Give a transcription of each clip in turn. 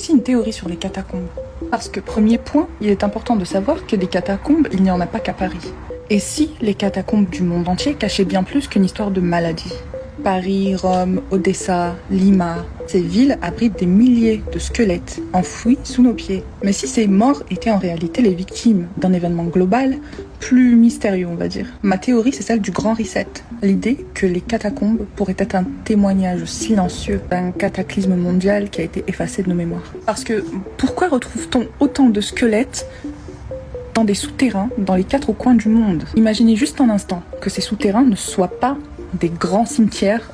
aussi une théorie sur les catacombes. Parce que, premier point, il est important de savoir que des catacombes, il n'y en a pas qu'à Paris. Et si les catacombes du monde entier cachaient bien plus qu'une histoire de maladie? Paris, Rome, Odessa, Lima, ces villes abritent des milliers de squelettes enfouis sous nos pieds. Mais si ces morts étaient en réalité les victimes d'un événement global, plus mystérieux on va dire. Ma théorie c'est celle du grand reset. L'idée que les catacombes pourraient être un témoignage silencieux d'un cataclysme mondial qui a été effacé de nos mémoires. Parce que pourquoi retrouve-t-on autant de squelettes dans des souterrains dans les 4 coins du monde? Imaginez juste un instant que ces souterrains ne soient pas des grands cimetières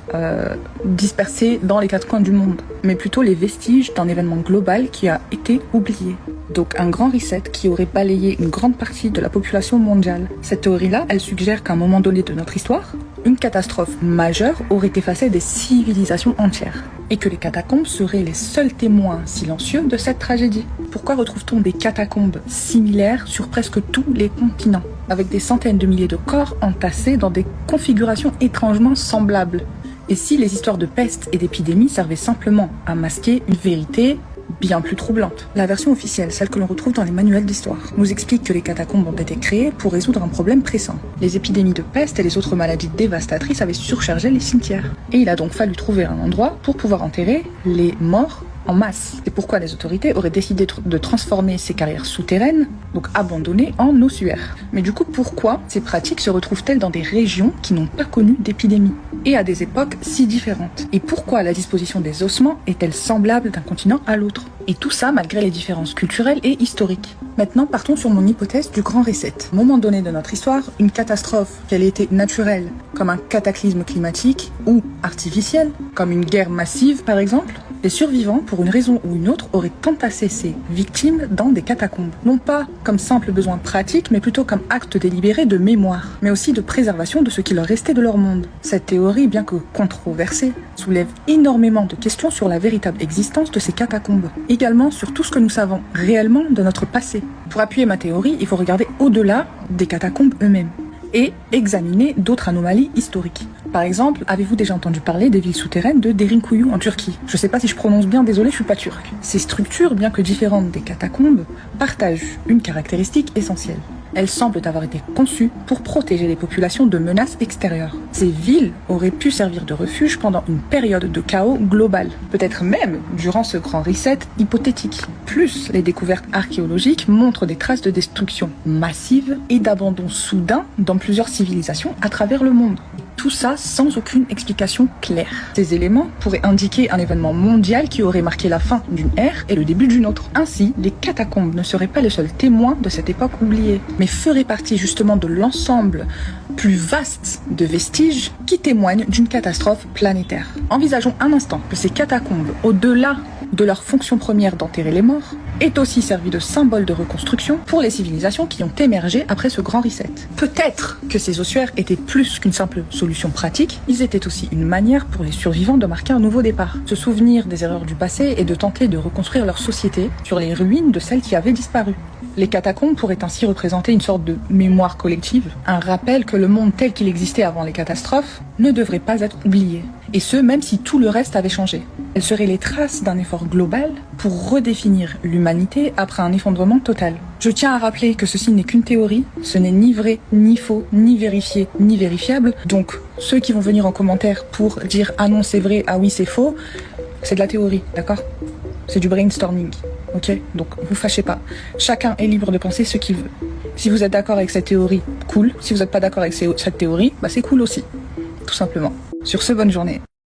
dispersés dans les 4 coins du monde, mais plutôt les vestiges d'un événement global qui a été oublié. Donc un grand reset qui aurait balayé une grande partie de la population mondiale. Cette théorie-là, elle suggère qu'à un moment donné de notre histoire, une catastrophe majeure aurait effacé des civilisations entières, et que les catacombes seraient les seuls témoins silencieux de cette tragédie. Pourquoi retrouve-t-on des catacombes similaires sur presque tous les continents, avec des centaines de milliers de corps entassés dans des configurations étrangement semblables? Et si les histoires de peste et d'épidémie servaient simplement à masquer une vérité bien plus troublante? La version officielle, celle que l'on retrouve dans les manuels d'histoire, nous explique que les catacombes ont été créées pour résoudre un problème pressant. Les épidémies de peste et les autres maladies dévastatrices avaient surchargé les cimetières. Et il a donc fallu trouver un endroit pour pouvoir enterrer les morts en masse. C'est pourquoi les autorités auraient décidé de transformer ces carrières souterraines, donc abandonnées, en ossuaires. Mais du coup, pourquoi ces pratiques se retrouvent-elles dans des régions qui n'ont pas connu d'épidémie et à des époques si différentes? Et pourquoi la disposition des ossements est-elle semblable d'un continent à l'autre? Et tout ça malgré les différences culturelles et historiques. Maintenant, partons sur mon hypothèse du grand reset. À un moment donné de notre histoire, une catastrophe, qu'elle ait été naturelle, comme un cataclysme climatique, ou artificielle, comme une guerre massive par exemple, les survivants, pour une raison ou une autre, auraient entassé ces victimes dans des catacombes. Non pas comme simple besoin pratique, mais plutôt comme acte délibéré de mémoire, mais aussi de préservation de ce qui leur restait de leur monde. Cette théorie, bien que controversée, soulève énormément de questions sur la véritable existence de ces catacombes. Également sur tout ce que nous savons réellement de notre passé. Pour appuyer ma théorie, il faut regarder au-delà des catacombes eux-mêmes et examiner d'autres anomalies historiques. Par exemple, avez-vous déjà entendu parler des villes souterraines de Derinkuyu en Turquie? Je sais pas si je prononce bien, désolé, je suis pas turque. Ces structures, bien que différentes des catacombes, partagent une caractéristique essentielle. Elles semblent avoir été conçues pour protéger les populations de menaces extérieures. Ces villes auraient pu servir de refuge pendant une période de chaos global, peut-être même durant ce grand reset hypothétique. Plus, les découvertes archéologiques montrent des traces de destruction massive et d'abandon soudain dans plusieurs civilisations à travers le monde. Tout ça sans aucune explication claire. Ces éléments pourraient indiquer un événement mondial qui aurait marqué la fin d'une ère et le début d'une autre. Ainsi, les catacombes ne seraient pas les seuls témoins de cette époque oubliée, mais feraient partie justement de l'ensemble plus vaste de vestiges qui témoignent d'une catastrophe planétaire. Envisageons un instant que ces catacombes, au-delà de leur fonction première d'enterrer les morts, est aussi servi de symbole de reconstruction pour les civilisations qui ont émergé après ce grand reset. Peut-être que ces ossuaires étaient plus qu'une simple solution pratique, ils étaient aussi une manière pour les survivants de marquer un nouveau départ, se souvenir des erreurs du passé et de tenter de reconstruire leur société sur les ruines de celles qui avaient disparu. Les catacombes pourraient ainsi représenter une sorte de mémoire collective, un rappel que le monde tel qu'il existait avant les catastrophes ne devrait pas être oublié, et ce même si tout le reste avait changé. Elles seraient les traces d'un effort global pour redéfinir l'humanité après un effondrement total. Je tiens à rappeler que ceci n'est qu'une théorie, ce n'est ni vrai, ni faux, ni vérifié, ni vérifiable, donc ceux qui vont venir en commentaire pour dire « Ah non c'est vrai, ah oui c'est faux », c'est de la théorie, d'accord ? C'est du brainstorming, ok? Donc vous fâchez pas. Chacun est libre de penser ce qu'il veut. Si vous êtes d'accord avec cette théorie, cool. Si vous n'êtes pas d'accord avec cette théorie, bah c'est cool aussi. Tout simplement. Sur ce, bonne journée.